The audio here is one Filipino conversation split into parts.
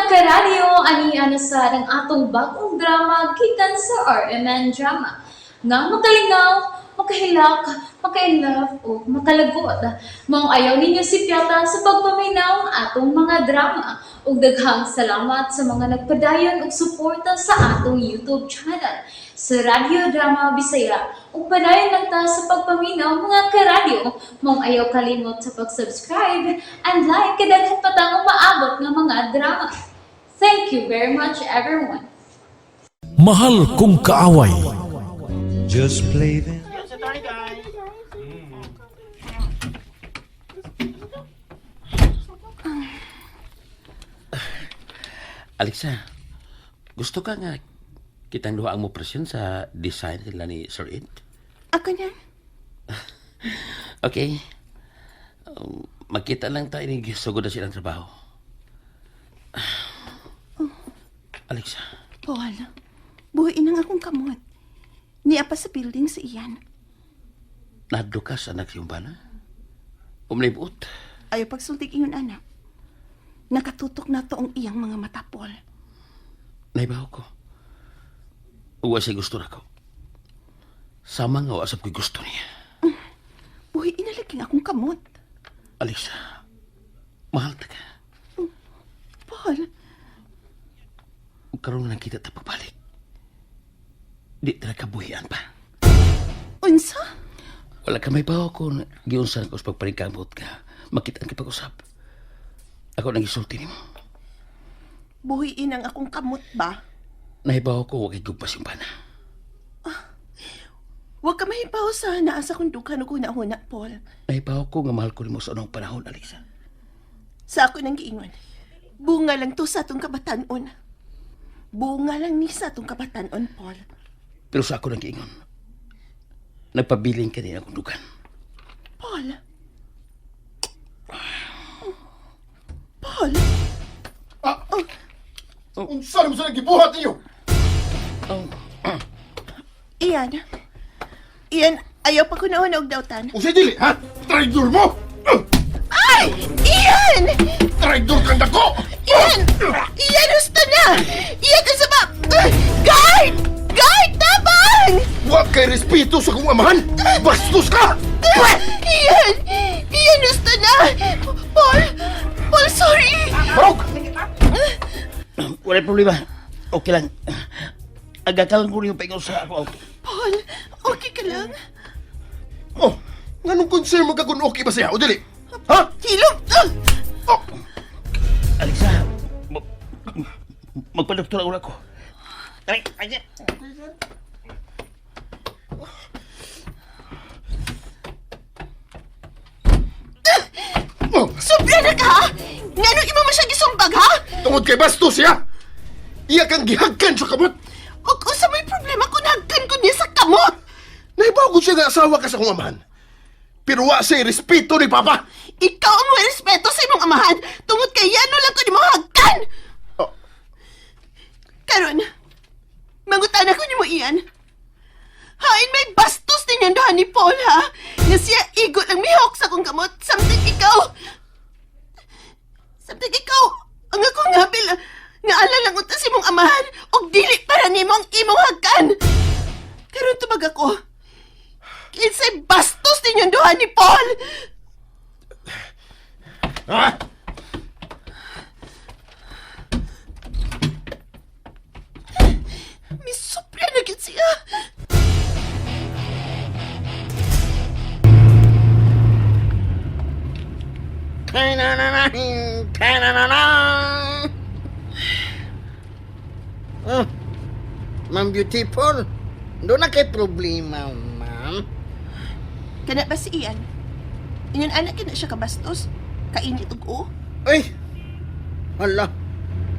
karadyo, aniya na sa ng atong bagong drama gikan sa RMN Drama. Nga makalingaw, makahilak, makailove, o makalagot. Maong ayaw ninyo si Piata sa pagpaminaw ang atong mga drama. Ug daghang salamat sa mga nagpadayon ug suporta sa atong YouTube channel sa Radyo Drama Bisaya. Ug padayon lang ta sa pagpaminaw mga karadyo. Maong ayaw kalimot sa pag-subscribe and like kadaghan pa tang maabot nga mga drama. Thank you very much everyone. Mahal kong kaaway. Just play them. Alexa, gusto ka nga kitang duha ang mo presyon sa design nila ni Sir Ed? Ako na. Okay. Magkita lang tayo ni sugod na silang trabaho. Alexa, Paul, buhain ang akong kamot. Niya pa sa building si Ian. nadto ka sa anak yung bana? Umlibot. Ayaw pagsultig ingon anak. Nakatutok na to ang iyang mga mata, Paul. Naibaw ko. Uwa siya gusto na ko. Sama nga wasap ko'y gusto niya. Buhay inalaging akong kamot. Alexa, mahal ta ka. Paul, Karoon na lang kita pagbalik. Di talaga buhian pa. unsa? Wala ka may bawa ko na giunsan ko sa pagpanikamot ka. Makita ang kipag-usap. Ako nang isulti ni mo. Buhayin ang akong kamot ba? Nahibaw ko huwag igugpas yung bana. Huwag ka mahibaw sa naasa kong dukhan o kunahuna, Paul. Nahibaw ko nga mahal ko ni mo sa unang panahon, Alisa. Sa ako nang giingon. Bunga lang to sa atong kabatanon. Bunga lang ni sa atong kabatanon, Paul. Pero sa ako nang giingon, nagpabiling ka din akong dugan. Paul? Paul? Unsa mo sa gibuhat niyo? Ian? Ian, ayaw pa ko nauna og dawtan. Unsa dili, ha? Traidor mo! Ay! Ian! Traidor kang dako! Ian! Ian, gusto na! Ian, ka sabab! Guard! Guard, tabang! Huwag kay respeto sa kong amahan! Bastos ka! Ian! Ian, gusto na! Paul! Paul, sorry! Barog! Wala problema. Okay lang. Agakalan ko rin yung paingaw sa ako. Paul, okay ka lang? Oh, nganong concern mo ka kung okay ba siya? O dili? Ha? Hilom! Oh, Alexa, magpadoktor ako ako. Taray, ayan. oh, Sobra na ka, ha? Ngano imo mo siya gisumbag, ha? tungod kay bastos siya! Iya kang gihagkan sa kamot! O kung sa may problema ko, nagkan ko niya sa kamot! Nahibaw ko siya nga asawa ka sa kong amahan. Pero wa sa'y respeto ni Papa! Ikaw ang may respeto sa imong amahan, tungod kay yano lang ko ni mo hagkan! Oh, Karon, mangutan ako ni mo iyan. Hain may bastos din yan dohan ni Paul, ha? Nga siya igot lang mihok sa kong kamot, samtang ikaw... Samtang ikaw, ang akong ngabil, nga alalang utas imong amahan, og dili para ni mong imong hagkan. Karon tubag ako. Kinsay bastos din yung dohan ni Paul! ha? Misupra na gid siya. Oh, Ma'am Beautiful, doon na kay problema, ma'am. Kana ba si Ian? Inyon anak kina siya kabastos? Kainit og o? Uy, hala,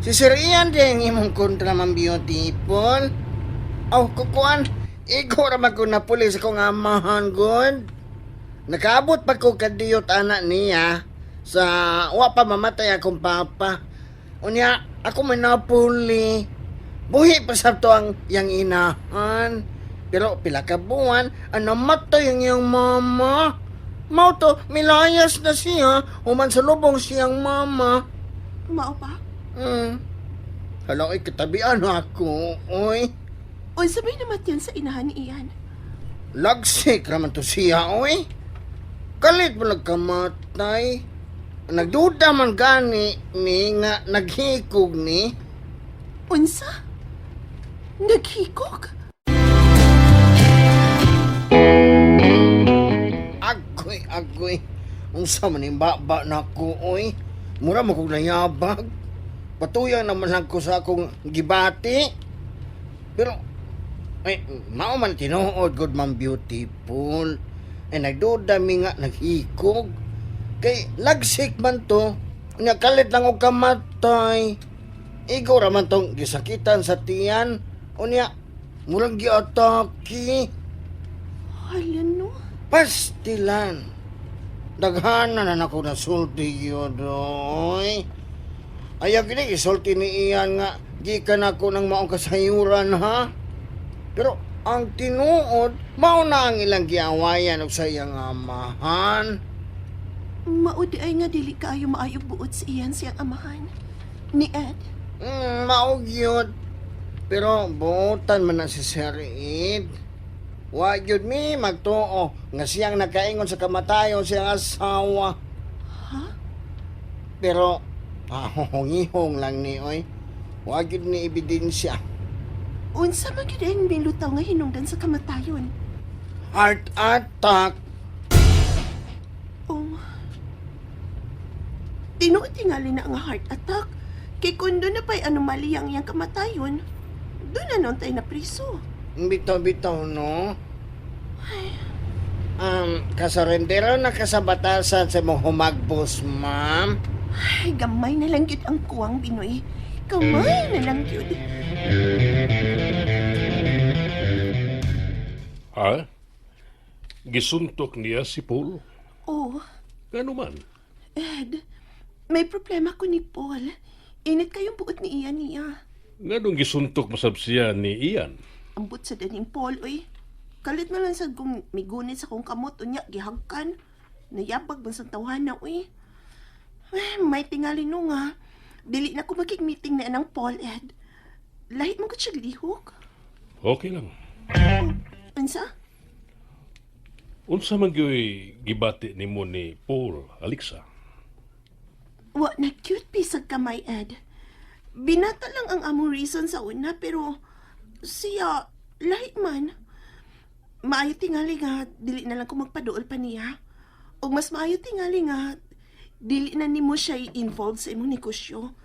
si Sir Ian din imong kontra, Ma'am Beautiful. Oh, kukuan, ikaw raman ko na pulis akong amahan, good. Nakaabot pa ko kadiyot anak niya sa wa pa mamatay akong papa. Unya, ako may napuli. Buhi pa sa to ang yang inahan. Pero pila ka buwan, namatay ang iyang mama. Mao to, milayas na siya. Human sa lubong siyang mama. Mao pa? Hala, katabian ako, oy. Unsa may namatyan sa inahan ni Ian? Lagsik raman to siya, oy. Kalit mo nagkamatay. Nagduda man gani ni nga naghikog ni. Unsa? Naghikog? Agoy. Unsa man yung baba na ko, oy. Mura mo kong nayabag. Patuyan naman lang ko sa akong gibati. Pero, ay, mao man tinuod, good man beautiful. Ay, nagduda mi nga naghikog. Kay, lagsik man to. Nakalit lang og kamatay. Ikaw raman tong gisakitan sa tiyan. Unya, murang giatake. Hala no? Pastilan. Daghana na ako nasulti yun, oy. Ayaw gini, isulti ni Ian nga, gikan ako ng maong kasayuran, ha? Pero, ang tinuod, mao na ang ilang giawayan o sa iyang amahan. Maudi ay nga dili kaayo maayog buot si Ian siyang amahan. Ni Ed. Maog yun. Pero, buotan man na si Sir Ed. Wa yun mi magtuo nga siyang nakaingon sa kamatayon siyang asawa. Ha? Pero, pahongihong lang ni, oy. Wa yun ni ebidensya. Unsa man gyud ang milutaw nga hinungdan sa kamatayon? Heart attack. Oh. Tinuod tingali na nga heart attack. Kay kundo na pa'y anomaly ang iyang kamatayon, doon na noon tayo na priso. Bitaw-bitaw, no? Kasarendero na kasabatasan sa mong humagbos, ma'am. Ay, gamay na lang yun ang kuwang Binoy. Gamay na lang yun. Ha? Gisuntok niya si Paul? Oh, Gano man? Ed, may problema ko ni Paul. Init kayong buot ni Ian niya. Nganong gisuntok masabsiya ni Ian? Ambot sa daning Paul, oy. Kalit na lang sa kung migunit sa kong kamot, unya, gihagkan. Nayabag bang sa tawhana, oy. Ay, may tingali no nga. Dili na ko makik-meeting na anang Paul, Ed. Lahit mo ko siya lihok. Okay lang. Ansa? Unsa man gyoy gibati nimo ni Paul, Alexa? Wa na cute pisag kamay, Ed. Binata lang ang among reason sa una, pero siya, lahit man. Maayo tingali nga, dili na lang ko magpaduol pa niya. O mas maayo tingali nga, dili na nimo siya i-involve sa imong negosyo.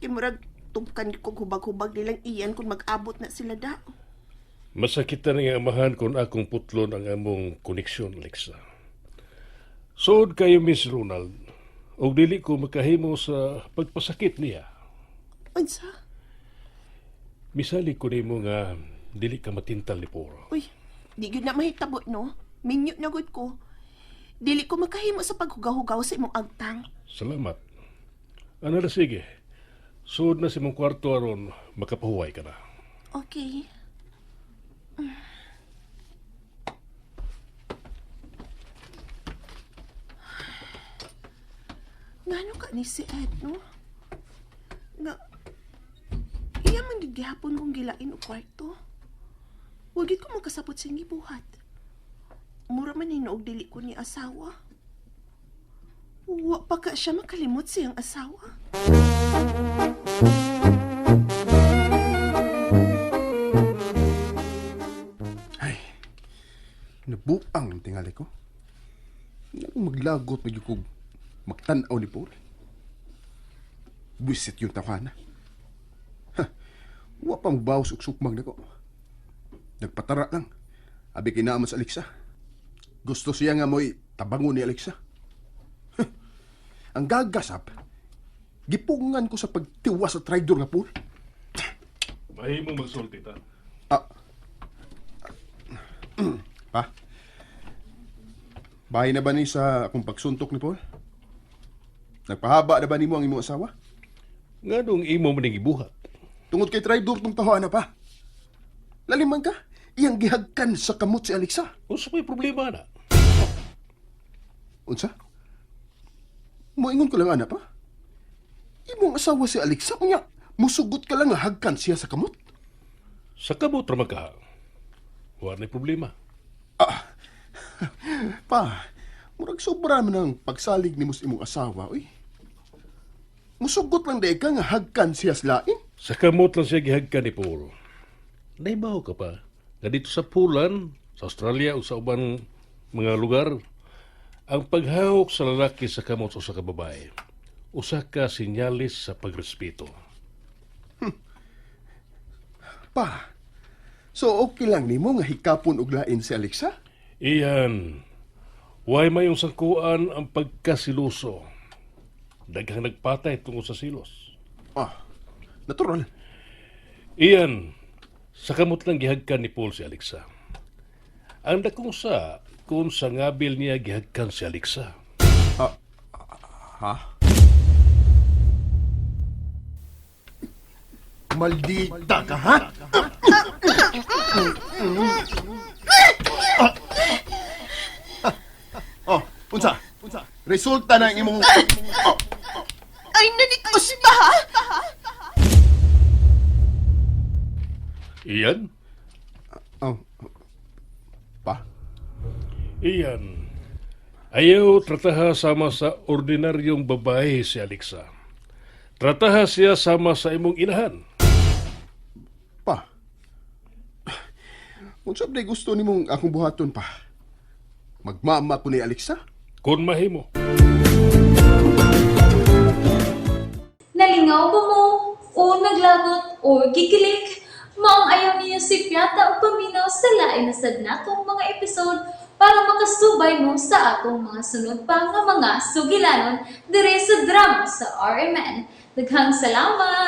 Kaya murag tubkan ko hubag-hubag nilang iyan kung mag-abot na sila daw. Masakitan nga amahan kung akong putlon ang among koneksyon, Alexa. Sood kayo, Miss Ronald, o dili ko makahimo sa pagpasakit niya. Unsa? Misali ko nimo nga dili ka matintal ni Paul. Uy, di gyud na mahitabo, no? Minyo na gud ko. Dili ko makahimo sa paghugaw-hugaw sa imong agtang. Salamat. Ano na sige. Sood na si mong kwarto aron makapahuway ka na. Okay. Ngano ka ni si Ed, no? Nga, iya man gid gihapon kong gilain o kwarto. Wagit ko magkasapot sa gibuhat. Mura man hinuog dili ko ni asawa. Wa pa ka siya makalimot siyang asawa. Ay, nabuang ang tingali ko. Nang maglagot magyukog magtanaw ni Paul. Buisit yung tawana. Ha, wa pang bawas ug sukmang nako. Nagpatara lang. Abi kinaaman sa Alexa. Gusto siya nga mo'y tabangon ni Alexa. Huh, ang gagasap, gipungan ko sa pagtiwas sa traidor nga Paul. Mahimo magsulti ta. Pa, bahay na ba ni sa akong pagsuntok ni Paul? Nagpahaba na ba ni mo ang imong asawa? Nganong imo man gibuhat? Tungod kay traidor tong tahoan na pa. Laliman ka, iyang gihagkan sa kamot si Alexa. Unsa may problema na? Unsa? Moingon ko lang ana pa. Imong asawa si Alexa, unya, Musugot ka lang nga hagkan siya sa kamot. Sa kamot raman ka. Wala problema. Pa, murag sobra man ang pagsalig ni imong asawa, uy. Musugot lang day ka nga hagkan siya sa lain. Sa kamot lang siya gihagkan ni Paul. Naibaw ka pa. Na dito sa Pulan, sa Australia o sa ubang mga lugar, ang paghawak sa lalaki sa kamot o sa kababae, usa ka sinyalis sa pagrespeto. Pa, so okay lang nimo nga hikapon og lain si Alexa? Iyan, way mayong sangkuan ang pagkasiluso. Daghang nagpatay tungkol sa silos. Natural. Iyan, sa kamot lang gihagkan ni Paul si Alexa. Ang dakong sa kung sa ngabil niya gihagkan si Alexa. Ha? Maldita ka, ha? Unsa? Resulta ng imong... Ay, nanikos ba ha? Iyan? Pa? Iyan. Ayaw trataha sama sa ordinaryong babae si Alexa. Trataha siya sama sa imong inahan. Pa? Unsab day gusto nimong akong buhaton, pa? Magmama ko ni Alexa? Kung mahimo. Nalingaw ba mo? O naglagot? O gikilik? Maong ayaw niya si Piata o paminaw sa lain na sadnatong mga episode para makasubay mo sa atong mga sunod pa nga mga sugilanon dire sa drama sa RMN. Daghang salamat!